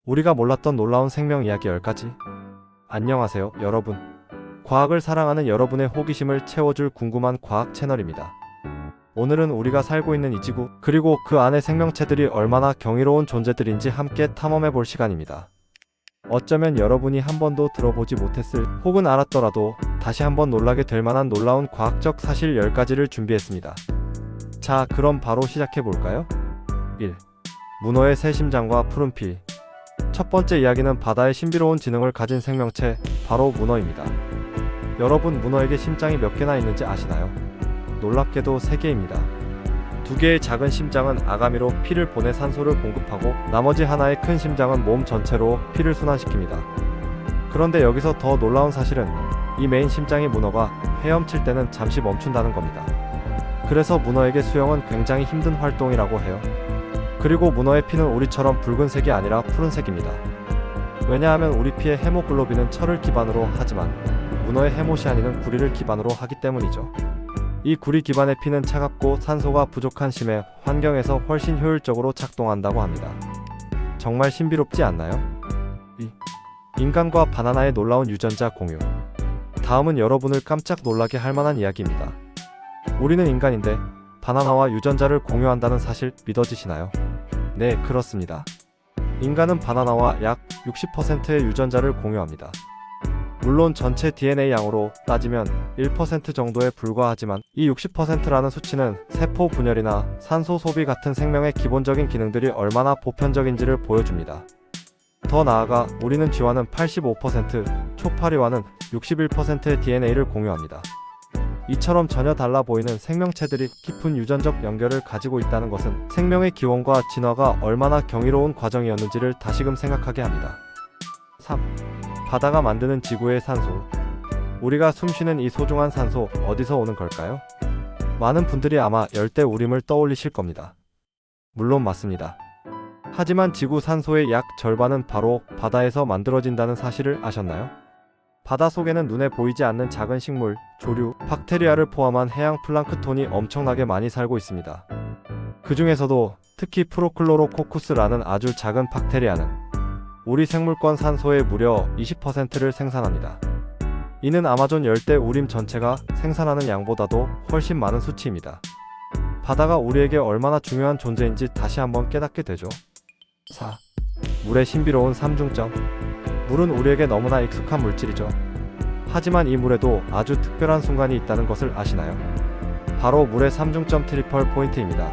우리가 몰랐던 놀라운 생명 이야기 10가지. 안녕하세요, 여러분. 과학을 사랑하는 여러분의 호기심을 채워줄 궁금한 과학 채널입니다. 오늘은 우리가 살고 있는 이 지구, 그리고 그 안의 생명체들이 얼마나 경이로운 존재들인지 함께 탐험해 볼 시간입니다. 어쩌면 여러분이 한 번도 들어보지 못했을 혹은 알았더라도 다시 한번 놀라게 될 만한 놀라운 과학적 사실 10가지를 준비했습니다. 자, 그럼 바로 시작해 볼까요? 1. 문어의 새 심장과 푸른 피. 첫 번째 이야기는 바다의 신비로운 지능을 가진 생명체, 바로 문어입니다. 여러분, 문어에게 심장이 몇 개나 있는지 아시나요? 놀랍게도 3개입니다. 2개의 작은 심장은 아가미로 피를 보내 산소를 공급하고, 나머지 하나의 큰 심장은 몸 전체로 피를 순환시킵니다. 그런데 여기서 더 놀라운 사실은 이 메인 심장이 문어가 헤엄칠 때는 잠시 멈춘다는 겁니다. 그래서 문어에게 수영은 굉장히 힘든 활동이라고 해요. 그리고 문어의 피는 우리처럼 붉은색이 아니라 푸른색입니다. 왜냐하면 우리 피의 헤모글로빈은 철을 기반으로 하지만 문어의 헤모시아닌은 구리를 기반으로 하기 때문이죠. 이 구리 기반의 피는 차갑고 산소가 부족한 심해 환경에서 훨씬 효율적으로 작동한다고 합니다. 정말 신비롭지 않나요? 2. 인간과 바나나의 놀라운 유전자 공유. 다음은 여러분을 깜짝 놀라게 할 만한 이야기입니다. 우리는 인간인데 바나나와 유전자를 공유한다는 사실 믿어지시나요? 네, 그렇습니다. 인간은 바나나와 약 60%의 유전자를 공유합니다. 물론 전체 DNA 양으로 따지면 1% 정도에 불과하지만 이 60%라는 수치는 세포 분열이나 산소 소비 같은 생명의 기본적인 기능들이 얼마나 보편적인지를 보여줍니다. 더 나아가 우리는 쥐와는 85%, 초파리와는 61%의 DNA를 공유합니다. 이처럼 전혀 달라 보이는 생명체들이 깊은 유전적 연결을 가지고 있다는 것은 생명의 기원과 진화가 얼마나 경이로운 과정이었는지를 다시금 생각하게 합니다. 3. 바다가 만드는 지구의 산소. 우리가 숨쉬는 이 소중한 산소, 어디서 오는 걸까요? 많은 분들이 아마 열대우림을 떠올리실 겁니다. 물론 맞습니다. 하지만 지구 산소의 약 절반은 바로 바다에서 만들어진다는 사실을 아셨나요? 바다 속에는 눈에 보이지 않는 작은 식물, 조류, 박테리아를 포함한 해양 플랑크톤이 엄청나게 많이 살고 있습니다. 그 중에서도 특히 프로클로로코쿠스라는 아주 작은 박테리아는 우리 생물권 산소의 무려 20%를 생산합니다. 이는 아마존 열대 우림 전체가 생산하는 양보다도 훨씬 많은 수치입니다. 바다가 우리에게 얼마나 중요한 존재인지 다시 한번 깨닫게 되죠. 4. 물의 신비로운 삼중점. 물은 우리에게 너무나 익숙한 물질이죠. 하지만 이 물에도 아주 특별한 순간이 있다는 것을 아시나요? 바로 물의 삼중점 트리플 포인트입니다.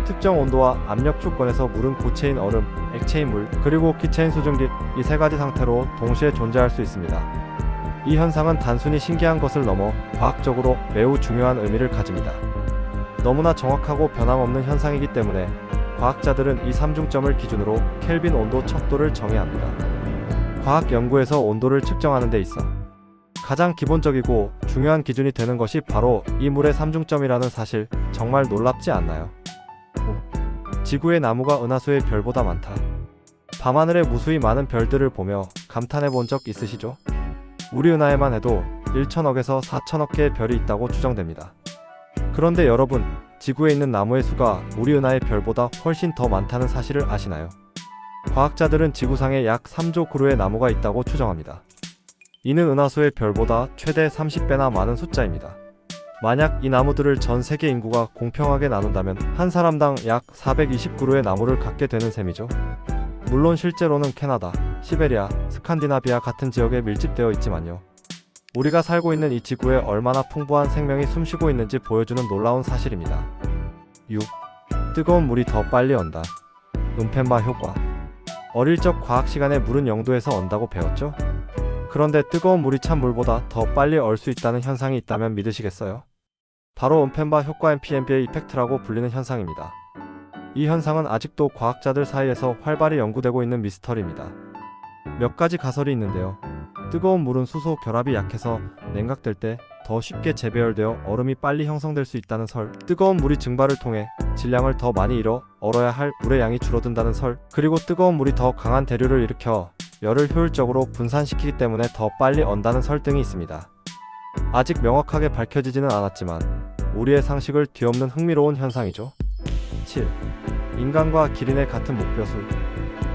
특정 온도와 압력 조건에서 물은 고체인 얼음, 액체인 물, 그리고 기체인 수증기, 이 3가지 상태로 동시에 존재할 수 있습니다. 이 현상은 단순히 신기한 것을 넘어 과학적으로 매우 중요한 의미를 가집니다. 너무나 정확하고 변함없는 현상이기 때문에 과학자들은 이 삼중점을 기준으로 켈빈 온도 척도를 정의합니다. 과학 연구에서 온도를 측정하는 데 있어 가장 기본적이고 중요한 기준이 되는 것이 바로 이 물의 삼중점이라는 사실, 정말 놀랍지 않나요? 5. 지구의 나무가 은하수의 별보다 많다. 밤하늘에 무수히 많은 별들을 보며 감탄해 본 적 있으시죠? 우리 은하에만 해도 1천억에서 4천억 개의 별이 있다고 추정됩니다. 그런데 여러분, 지구에 있는 나무의 수가 우리 은하의 별보다 훨씬 더 많다는 사실을 아시나요? 과학자들은 지구상에 약 3조 그루의 나무가 있다고 추정합니다. 이는 은하수의 별보다 최대 30배나 많은 숫자입니다. 만약 이 나무들을 전 세계 인구가 공평하게 나눈다면 한 사람당 약 420그루의 나무를 갖게 되는 셈이죠. 물론 실제로는 캐나다, 시베리아, 스칸디나비아 같은 지역에 밀집되어 있지만요. 우리가 살고 있는 이 지구에 얼마나 풍부한 생명이 숨쉬고 있는지 보여주는 놀라운 사실입니다. 6. 뜨거운 물이 더 빨리 온다. 은펜바 효과. 어릴 적 과학 시간에 물은 0도에서 온다고 배웠죠? 그런데 뜨거운 물이 찬 물보다 더 빨리 얼 수 있다는 현상이 있다면 믿으시겠어요? 바로 은펜바 효과 NPNBA 이펙트라고 불리는 현상입니다. 이 현상은 아직도 과학자들 사이에서 활발히 연구되고 있는 미스터리입니다. 몇 가지 가설이 있는데요. 뜨거운 물은 수소 결합이 약해서 냉각될 때 더 쉽게 재배열되어 얼음이 빨리 형성될 수 있다는 설, 뜨거운 물이 증발을 통해 질량을 더 많이 잃어 얼어야 할 물의 양이 줄어든다는 설, 그리고 뜨거운 물이 더 강한 대류를 일으켜 열을 효율적으로 분산시키기 때문에 더 빨리 언다는 설 등이 있습니다. 아직 명확하게 밝혀지지는 않았지만 우리의 상식을 뒤엎는 흥미로운 현상이죠. 7. 인간과 기린의 같은 목벼술.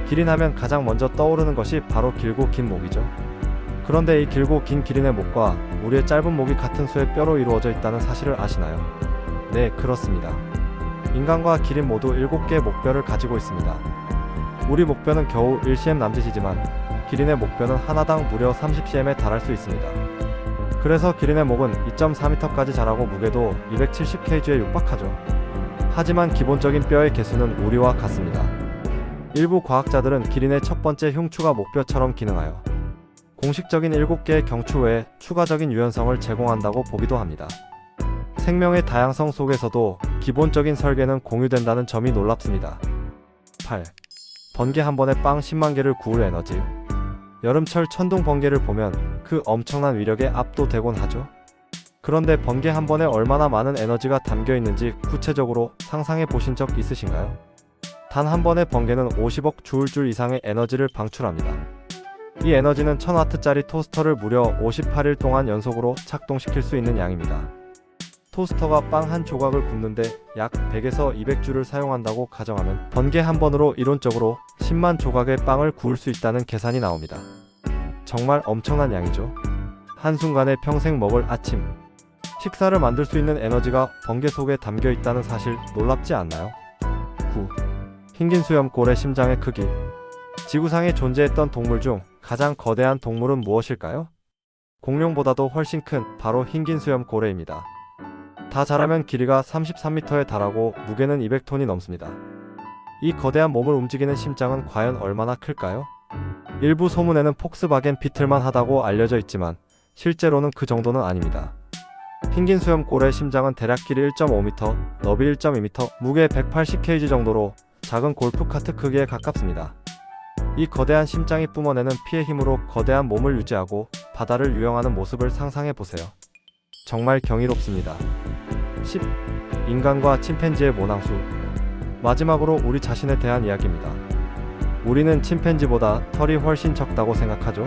기린 하면 가장 먼저 떠오르는 것이 바로 길고 긴 목이죠. 그런데 이 길고 긴 기린의 목과 우리의 짧은 목이 같은 수의 뼈로 이루어져 있다는 사실을 아시나요? 네, 그렇습니다. 인간과 기린 모두 7개의 목뼈를 가지고 있습니다. 우리 목뼈는 겨우 1cm 남짓이지만 기린의 목뼈는 하나당 무려 30cm에 달할 수 있습니다. 그래서 기린의 목은 2.4m까지 자라고 무게도 270kg에 육박하죠. 하지만 기본적인 뼈의 개수는 우리와 같습니다. 일부 과학자들은 기린의 첫 번째 흉추가 목뼈처럼 기능하여 공식적인 7개의 경추 외에 추가적인 유연성을 제공한다고 보기도 합니다. 생명의 다양성 속에서도 기본적인 설계는 공유된다는 점이 놀랍습니다. 8. 번개 한 번에 빵 10만 개를 구울 에너지. 여름철 천둥 번개를 보면 그 엄청난 위력에 압도되곤 하죠. 그런데 번개 한 번에 얼마나 많은 에너지가 담겨 있는지 구체적으로 상상해 보신 적 있으신가요? 단 한 번의 번개는 50억 주울줄 이상의 에너지를 방출합니다. 이 에너지는 1000W짜리 토스터를 무려 58일 동안 연속으로 작동시킬 수 있는 양입니다. 토스터가 빵 한 조각을 굽는데 약 100에서 200주를 사용한다고 가정하면 번개 한 번으로 이론적으로 10만 조각의 빵을 구울 수 있다는 계산이 나옵니다. 정말 엄청난 양이죠. 한순간에 평생 먹을 아침, 식사를 만들 수 있는 에너지가 번개 속에 담겨 있다는 사실 놀랍지 않나요? 9. 흰긴 수염골의 심장의 크기. 지구상에 존재했던 동물 중 가장 거대한 동물은 무엇일까요? 공룡보다도 훨씬 큰 바로 흰긴 수염고래입니다. 다 자라면 길이가 33m에 달하고 무게는 200톤이 넘습니다. 이 거대한 몸을 움직이는 심장은 과연 얼마나 클까요? 일부 소문에는 폭스바겐 비틀만 하다고 알려져 있지만 실제로는 그 정도는 아닙니다. 흰긴 수염고래의 심장은 대략 길이 1.5m, 너비 1.2m, 무게 180kg 정도로 작은 골프카트 크기에 가깝습니다. 이 거대한 심장이 뿜어내는 피의 힘으로 거대한 몸을 유지하고 바다를 유영하는 모습을 상상해 보세요. 정말 경이롭습니다. 10. 인간과 침팬지의 모낭수. 마지막으로 우리 자신에 대한 이야기입니다. 우리는 침팬지보다 털이 훨씬 적다고 생각하죠?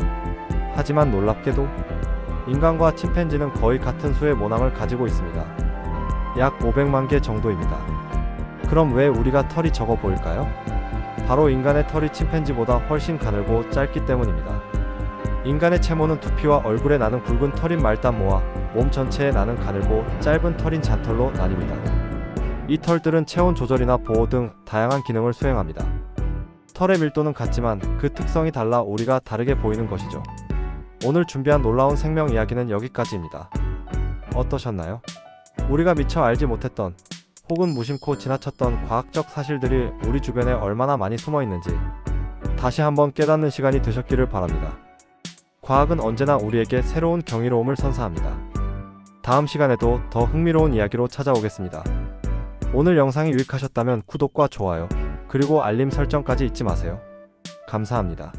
하지만 놀랍게도 인간과 침팬지는 거의 같은 수의 모낭을 가지고 있습니다. 약 500만 개 정도입니다. 그럼 왜 우리가 털이 적어 보일까요? 바로 인간의 털이 침팬지보다 훨씬 가늘고 짧기 때문입니다. 인간의 채모는 두피와 얼굴에 나는 굵은 털인 말단모와 몸 전체에 나는 가늘고 짧은 털인 잔털로 나뉩니다. 이 털들은 체온 조절이나 보호 등 다양한 기능을 수행합니다. 털의 밀도는 같지만 그 특성이 달라 우리가 다르게 보이는 것이죠. 오늘 준비한 놀라운 생명 이야기는 여기까지입니다. 어떠셨나요? 우리가 미처 알지 못했던 혹은 무심코 지나쳤던 과학적 사실들이 우리 주변에 얼마나 많이 숨어 있는지 다시 한번 깨닫는 시간이 되셨기를 바랍니다. 과학은 언제나 우리에게 새로운 경이로움을 선사합니다. 다음 시간에도 더 흥미로운 이야기로 찾아오겠습니다. 오늘 영상이 유익하셨다면 구독과 좋아요, 그리고 알림 설정까지 잊지 마세요. 감사합니다.